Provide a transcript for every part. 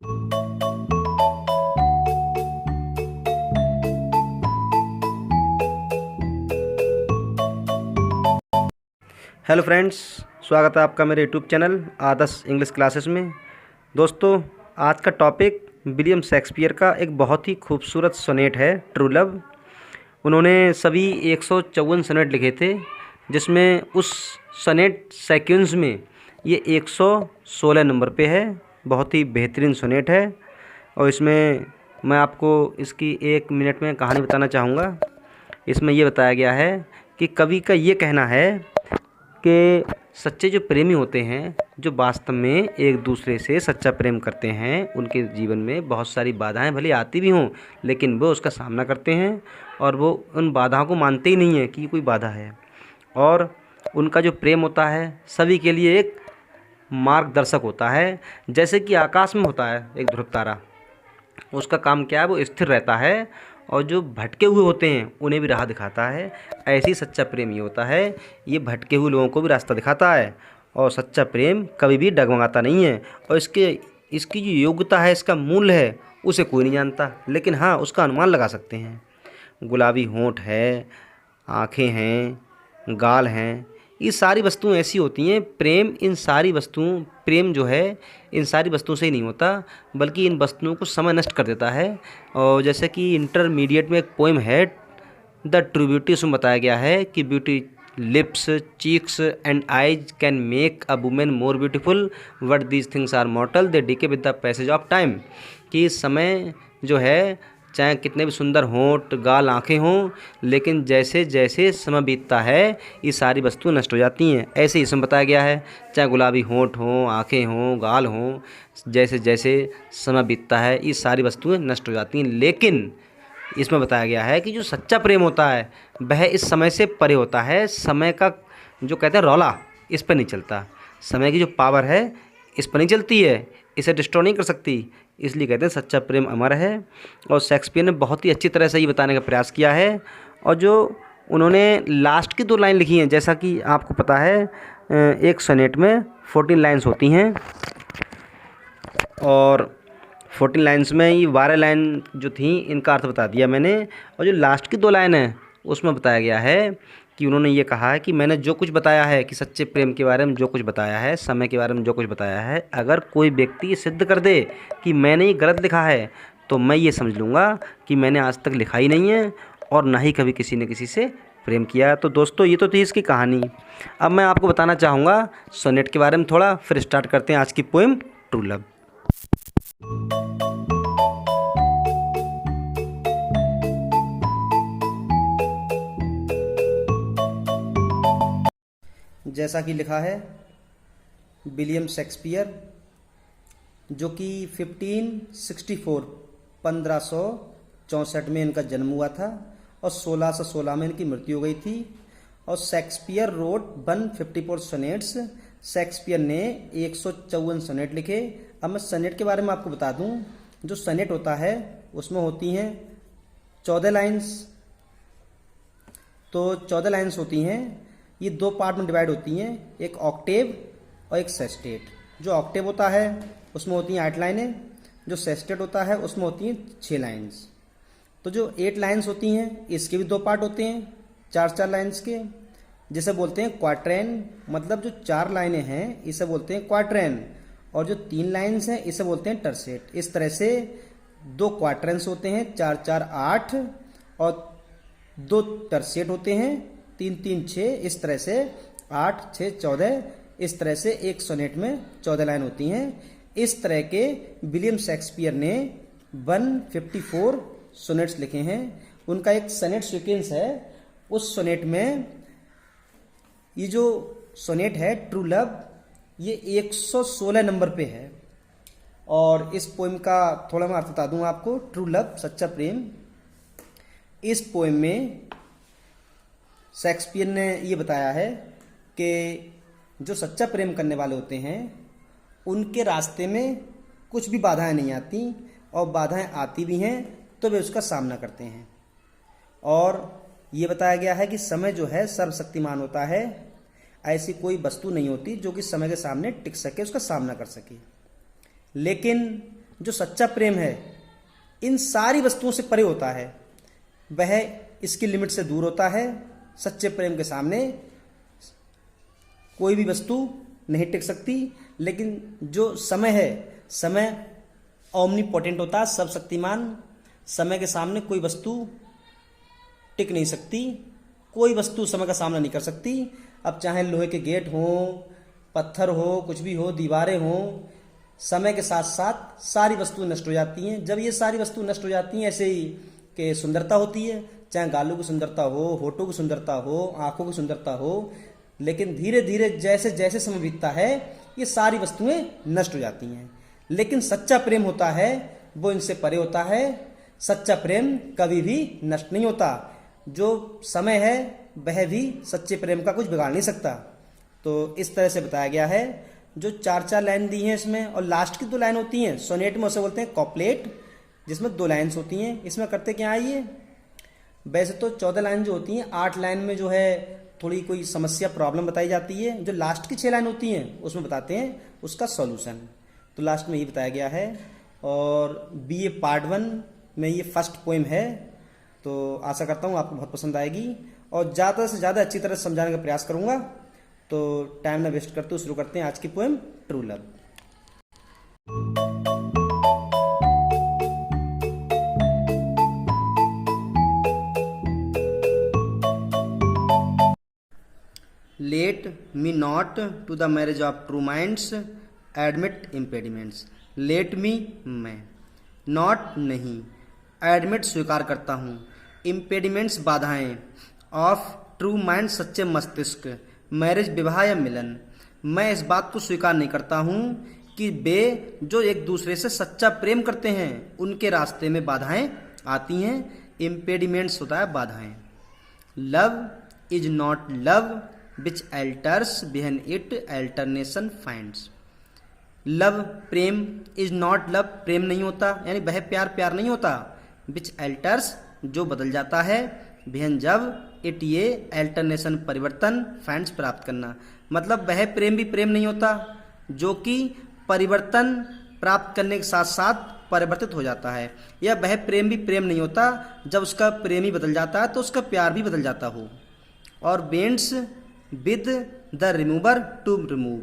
Hello friends, स्वागत है आपका मेरे यूट्यूब चैनल आदर्श इंग्लिश क्लासेस में। दोस्तों, आज का टॉपिक विलियम शेक्सपियर का एक बहुत ही खूबसूरत सोनेट है, ट्रू लव। उन्होंने सभी 154 सोनेट लिखे थे, जिसमें उस सोनेट सीक्वेंस में ये 116 नंबर पे है। बहुत ही बेहतरीन सोनेट है और इसमें मैं आपको इसकी 1 मिनट में कहानी बताना चाहूँगा। इसमें ये बताया गया है कि कवि का ये कहना है कि सच्चे जो प्रेमी होते हैं, जो वास्तव में एक दूसरे से सच्चा प्रेम करते हैं, उनके जीवन में बहुत सारी बाधाएं भले आती भी हों, लेकिन वो उसका सामना करते हैं और वो उन बाधाओं को मानते ही नहीं हैं कि कोई बाधा है। और उनका जो प्रेम होता है सभी के लिए एक मार्गदर्शक होता है। जैसे कि आकाश में होता है एक ध्रुव तारा, उसका काम क्या है, वो स्थिर रहता है और जो भटके हुए होते हैं उन्हें भी राह दिखाता है। ऐसे ही सच्चा प्रेम ये होता है, ये भटके हुए लोगों को भी रास्ता दिखाता है। और सच्चा प्रेम कभी भी डगमगाता नहीं है और इसकी जो योग्यता है, इसका मूल्य है, उसे कोई नहीं जानता, लेकिन हाँ उसका अनुमान लगा सकते हैं। गुलाबी होंठ है, आँखें हैं, गाल हैं, ये सारी वस्तुएं ऐसी होती हैं। प्रेम जो है इन सारी वस्तुओं से ही नहीं होता, बल्कि इन वस्तुओं को समय नष्ट कर देता है। और जैसे कि इंटरमीडिएट में एक पोएम है द ट्रू ब्यूटी, उसमें बताया गया है कि beauty lips, cheeks and eyes can make a women more beautiful, but these things are mortal, they decay with the passage of time. कि समय जो है, चाहे कितने भी सुंदर होंठ, गाल, आँखें हों, लेकिन जैसे जैसे समय बीतता है ये सारी वस्तुएं नष्ट हो जाती हैं। ऐसे ही इसमें बताया गया है, चाहे गुलाबी होंठ हों, आँखें हों, गाल हों, जैसे जैसे समय बीतता है ये सारी वस्तुएं नष्ट हो जाती हैं। लेकिन इसमें बताया गया है कि जो सच्चा प्रेम होता है वह इस समय से परे होता है। समय का जो कहते हैं रौला, इस पर नहीं चलता। समय की जो पावर है इस पर नहीं चलती है, इसे डिस्ट्रॉय नहीं कर सकती। इसलिए कहते हैं सच्चा प्रेम अमर है। और शेक्सपियर ने बहुत ही अच्छी तरह से ये बताने का प्रयास किया है। और जो उन्होंने लास्ट की 2 लाइन लिखी हैं, जैसा कि आपको पता है एक सोनेट में 14 लाइन्स होती हैं और 14 लाइन्स में ये 12 लाइन जो थी इनका अर्थ बता दिया मैंने। और जो लास्ट की 2 लाइन है उसमें बताया गया है कि उन्होंने ये कहा है कि मैंने जो कुछ बताया है, कि सच्चे प्रेम के बारे में जो कुछ बताया है, समय के बारे में जो कुछ बताया है, अगर कोई व्यक्ति ये सिद्ध कर दे कि मैंने ये गलत लिखा है, तो मैं ये समझ लूँगा कि मैंने आज तक लिखा ही नहीं है और ना ही कभी किसी ने किसी से प्रेम किया। तो दोस्तों, ये तो थी इसकी कहानी। अब मैं आपको बताना चाहूँगा सोनेट के बारे में थोड़ा, फिर स्टार्ट करते हैं आज की पोएम ट्रू लव। जैसा कि लिखा है, विलियम शेक्सपियर, जो कि 1564 में इनका जन्म हुआ था और 1616 में इनकी मृत्यु हो गई थी। और शेक्सपियर रोट 154 सोनेट्स। शेक्सपियर ने 154 सोनेट लिखे। अब मैं सोनेट के बारे में आपको बता दूं। जो सोनेट होता है उसमें होती हैं 14 लाइन्स। तो 14 लाइन्स होती हैं, ये 2 पार्ट में डिवाइड होती हैं, एक ऑक्टेव और एक सेस्टेट। जो ऑक्टेव होता है उसमें होती हैं 8 लाइनें, जो सेस्टेट होता है उसमें होती हैं 6 लाइन्स। तो जो 8 लाइन्स होती हैं इसके भी 2 पार्ट होते हैं 4-4 लाइन्स के, जिसे बोलते हैं क्वार्ट्रेन। मतलब जो 4 लाइनें हैं इसे बोलते हैं क्वार्ट्रेन और जो 3 लाइन्स हैं इसे बोलते हैं टर्सेट। इस तरह से 2 क्वार्ट्रेंस होते हैं, 4-4 8, और 2 टर्सेट होते हैं, 3-3 6। इस तरह से 8 6 14, इस तरह से एक सोनेट में 14 लाइन होती हैं। इस तरह के विलियम शेक्सपियर ने 154 सोनेट्स लिखे हैं। उनका एक सोनेट सीक्वेंस है, उस सोनेट में ये जो सोनेट है ट्रू लव, ये 116 नंबर पे है। और इस पोएम का थोड़ा मैं अर्थ बता दूं आपको। ट्रू लव, सच्चा प्रेम, इस पोएम में शेक्सपियर ने ये बताया है कि जो सच्चा प्रेम करने वाले होते हैं उनके रास्ते में कुछ भी बाधाएं नहीं आती, और बाधाएं आती भी हैं तो वे उसका सामना करते हैं। और ये बताया गया है कि समय जो है सर्वशक्तिमान होता है। ऐसी कोई वस्तु नहीं होती जो कि समय के सामने टिक सके, उसका सामना कर सके। लेकिन जो सच्चा प्रेम है इन सारी वस्तुओं से परे होता है, वह इसकी लिमिट से दूर होता है। सच्चे प्रेम के सामने कोई भी वस्तु नहीं टिक सकती। लेकिन जो समय है, समय ओमनीपोटेंट होता है, सर्वशक्तिमान। समय के सामने कोई वस्तु टिक नहीं सकती, कोई वस्तु समय का सामना नहीं कर सकती। अब चाहे लोहे के गेट हो, पत्थर हो, कुछ भी हो, दीवारें हो, समय के साथ साथ सारी वस्तुएं नष्ट हो जाती हैं। जब ये सारी वस्तु नष्ट हो जाती हैं, ऐसे ही कि सुंदरता होती है, चाहे गालों की सुंदरता हो, होठों की सुंदरता हो, आंखों की सुंदरता हो, लेकिन धीरे धीरे जैसे जैसे समय बीतता है ये सारी वस्तुएं नष्ट हो जाती हैं। लेकिन सच्चा प्रेम होता है वो इनसे परे होता है। सच्चा प्रेम कभी भी नष्ट नहीं होता। जो समय है वह भी सच्चे प्रेम का कुछ बिगाड़ नहीं सकता। तो इस तरह से बताया गया है। जो चार चार लाइन दी हैं इसमें, और लास्ट की 2 लाइन होती हैं सोनेट में, उसे बोलते हैं कॉपलेट, जिसमें 2 लाइन्स होती हैं। इसमें करते क्या है ये, वैसे तो 14 लाइन जो होती हैं, 8 लाइन में जो है थोड़ी कोई समस्या प्रॉब्लम बताई जाती है। जो लास्ट की 6 लाइन होती हैं उसमें बताते हैं उसका सॉल्यूशन। तो लास्ट में ये बताया गया है। और BA पार्ट 1 में ये फर्स्ट पोएम है। तो आशा करता हूँ आपको बहुत पसंद आएगी और ज़्यादा से ज़्यादा अच्छी तरह से समझाने का प्रयास करूँगा। तो टाइम ना वेस्ट करते हुए शुरू करते हैं आज की poem true love. Let me not to the marriage of true minds admit impediments. Let me मैं, नॉट नहीं, एडमिट स्वीकार करता हूँ, इम्पेडिमेंट्स बाधाएं, ऑफ ट्रू माइंड सच्चे मस्तिष्क, मैरिज विवाह या मिलन। मैं इस बात को स्वीकार नहीं करता हूँ कि वे जो एक दूसरे से सच्चा प्रेम करते हैं उनके रास्ते में बाधाएं आती हैं। इम्पेडिमेंट्स होता है बाधाएं। Love is not love which alters behind it alternation finds. Love प्रेम, इज नॉट लव प्रेम नहीं होता, यानी वह प्यार प्यार नहीं होता। विच एल्टर्स जो बदल जाता है, बिहाइंड जब, इट ये एल्टरनेशन परिवर्तन, फाइंड्स प्राप्त करना। मतलब वह प्रेम भी प्रेम नहीं होता जो कि परिवर्तन प्राप्त करने के साथ साथ परिवर्तित हो जाता है, या वह प्रेम भी प्रेम नहीं होता जब उसका प्रेमी बदल जाता है तो उसका प्यार भी बदल जाता हो। और bends with the remover to remove,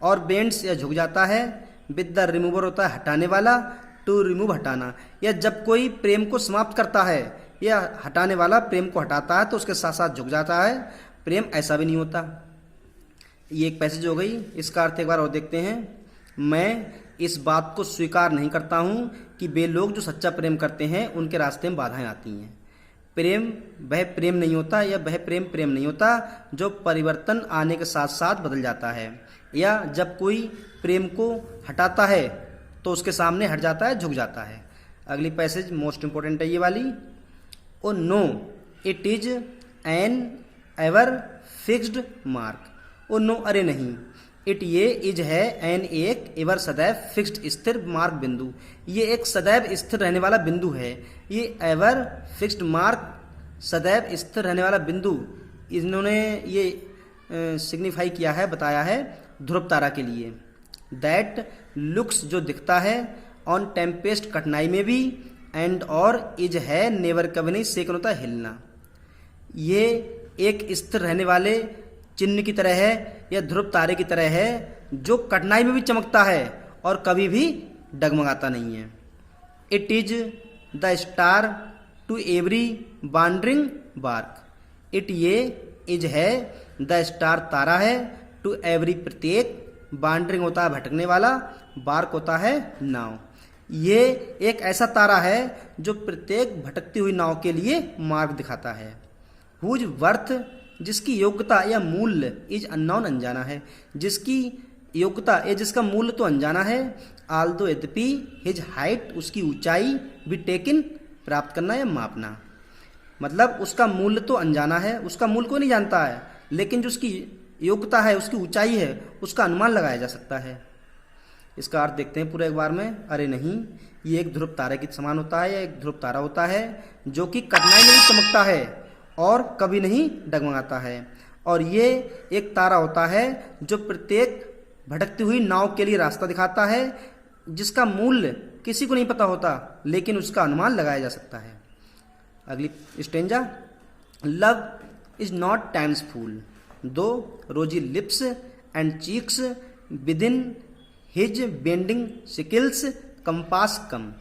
और बेंड्स या झुक जाता है, विद द रिमूवर होता है हटाने वाला, टू रिमूव हटाना। या जब कोई प्रेम को समाप्त करता है या हटाने वाला प्रेम को हटाता है तो उसके साथ साथ झुक जाता है। प्रेम ऐसा भी नहीं होता। ये एक पैसेज हो गई। इसका अर्थ एक बार और देखते हैं। मैं इस बात को स्वीकार नहीं करता हूँ कि वे लोग जो सच्चा प्रेम करते हैं उनके रास्ते में बाधाएं आती हैं। प्रेम वह प्रेम नहीं होता, या वह प्रेम प्रेम नहीं होता जो परिवर्तन आने के साथ साथ बदल जाता है, या जब कोई प्रेम को हटाता है तो उसके सामने हट जाता है, झुक जाता है। अगली पैसेज मोस्ट इंपॉर्टेंट है ये वाली। Oh no it is an ever fixed mark. Oh no अरे नहीं, इट ये इज है एन एक एवर सदैव फिक्स्ड स्थिर मार्क बिंदु। ये एक सदैव स्थिर रहने वाला बिंदु है। ये एवर फिक्स्ड मार्क सदैव स्थिर रहने वाला बिंदु इन्होंने ये सिग्निफाई किया है, बताया है ध्रुव तारा के लिए। दैट लुक्स जो दिखता है, ऑन टेम्पेस्ट कठिनाई में भी, एंड और इज है नेवर कभी नहीं, सेकंड होता है हिलना। ये एक स्थिर रहने वाले चिन्ह की तरह है या ध्रुव तारे की तरह है जो कठिनाई में भी चमकता है और कभी भी डगमगाता नहीं है। It is the star to every wandering bark. It ये इज है द स्टार तारा है, टू एवरी प्रत्येक, वांडरिंग होता है भटकने वाला, बार्क होता है नाव। ये एक ऐसा तारा है जो प्रत्येक भटकती हुई नाव के लिए मार्ग दिखाता है। हुज वर्थ जिसकी योग्यता या मूल्य, इज अननोन अनजाना है, जिसकी योग्यता या जिसका मूल्य तो अनजाना है। आल्दो यद्यपि, हिज हाइट उसकी ऊंचाई, भी टेकिन प्राप्त करना या मापना। मतलब उसका मूल्य तो अनजाना है, उसका मूल्य को नहीं जानता है, लेकिन जो उसकी योग्यता है, उसकी ऊंचाई है, उसका अनुमान लगाया जा सकता है। इसका अर्थ देखते हैं पूरे एक बार में। अरे नहीं, ये एक ध्रुव तारे के समान होता है, या एक ध्रुव तारा होता है जो कि कठिनाई में भी चमकता है और कभी नहीं डगमगाता है। और ये एक तारा होता है जो प्रत्येक भटकती हुई नाव के लिए रास्ता दिखाता है, जिसका मूल्य किसी को नहीं पता होता लेकिन उसका अनुमान लगाया जा सकता है। अगली stanza, love is not time's fool though rosy lips and cheeks within his bending sickle's compass come.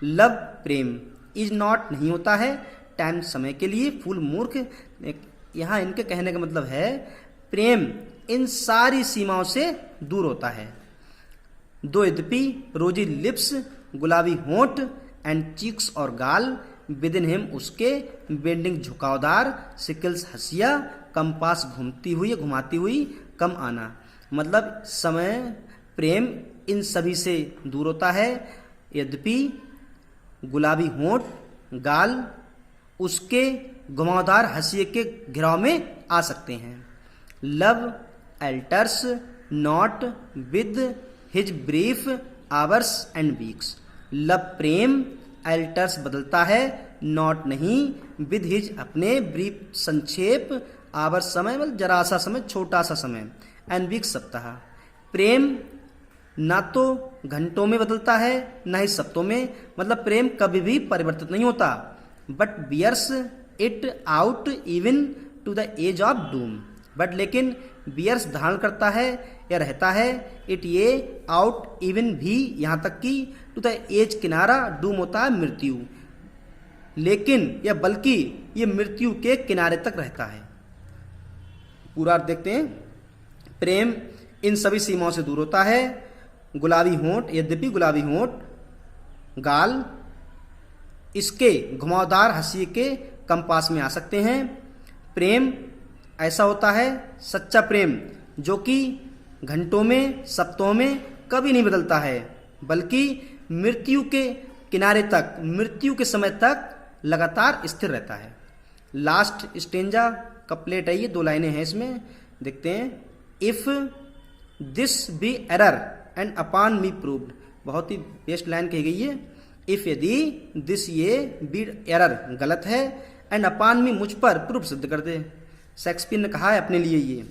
Love प्रेम, इज नॉट नहीं होता है, टाइम समय के लिए, फूल मूर्ख। यहाँ इनके कहने का मतलब है प्रेम इन सारी सीमाओं से दूर होता है। दो यद्यपि रोजी लिप्स गुलाबी होंठ एंड चीक्स और गाल विद इन हिम उसके बेंडिंग झुकावदार सिकल्स हंसिया कंपास घूमती हुई घुमाती हुई कम आना। मतलब समय प्रेम इन सभी से दूर होता है, यद्यपि गुलाबी होंठ गाल उसके घुमावदार हंसिए के घिराव में आ सकते हैं। Love altars not with his brief hours and weeks. Love Prem altars बदलता है, नॉट नहीं, विद हिज अपने ब्रीफ संक्षेप, आवर्स समय मतलब जरा सा समय, छोटा सा समय, एंड वीक्स सप्ताह। प्रेम ना तो घंटों में बदलता है ना ही सप्तों में, मतलब प्रेम कभी भी परिवर्तित नहीं होता। But bears it out even to the edge of doom. But लेकिन बियर्स धारण करता है या रहता है, इट ये आउट इवन भी यहाँ तक कि टू द एज किनारा, डूम होता है मृत्यु, लेकिन या बल्कि ये मृत्यु के किनारे तक रहता है। पूरा अर्थ देखते हैं। प्रेम इन सभी सीमाओं से दूर होता है। गुलाबी होंठ, यद्यपि गुलाबी होंठ गाल इसके घुमावदार हंसी के कंपास में आ सकते हैं। प्रेम ऐसा होता है सच्चा प्रेम जो कि घंटों में सप्ताहों में कभी नहीं बदलता है, बल्कि मृत्यु के किनारे तक, मृत्यु के समय तक लगातार स्थिर रहता है। लास्ट स्टेंजा कपलेट है, ये 2 लाइनें हैं इसमें, देखते हैं। If this be error and upon me proved, बहुत ही बेस्ट लाइन कही गई है। इफ यदि दिस ये बी एरर गलत है, एंड अपॉन मी मुझ पर प्रूफ सिद्ध कर दे। शेक्सपियर ने कहा है अपने लिए ये,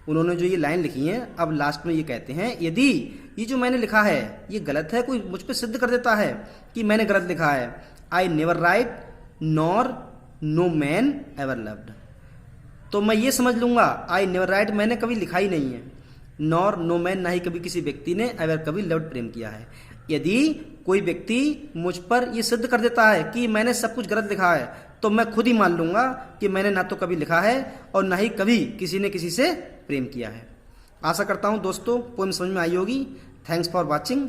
उन्होंने जो ये लाइन लिखी है, अब लास्ट में ये कहते हैं यदि ये जो मैंने लिखा है ये गलत है, कोई मुझ पर सिद्ध कर देता है कि मैंने गलत लिखा है। I never write nor no man ever loved, तो मैं ये समझ लूंगा आई नेवर राइट, मैंने कभी लिखा ही नहीं है, नॉर नो मैन, ना ही कभी किसी व्यक्ति ने एवर कभी लव्ड प्रेम किया है। यदि कोई व्यक्ति मुझ पर ये सिद्ध कर देता है कि मैंने सब कुछ गलत लिखा है, तो मैं खुद ही मान लूंगा कि मैंने ना तो कभी लिखा है और ना ही कभी किसी ने किसी से प्रेम किया है। आशा करता हूं दोस्तों पोएम समझ में आई होगी। Thanks for watching.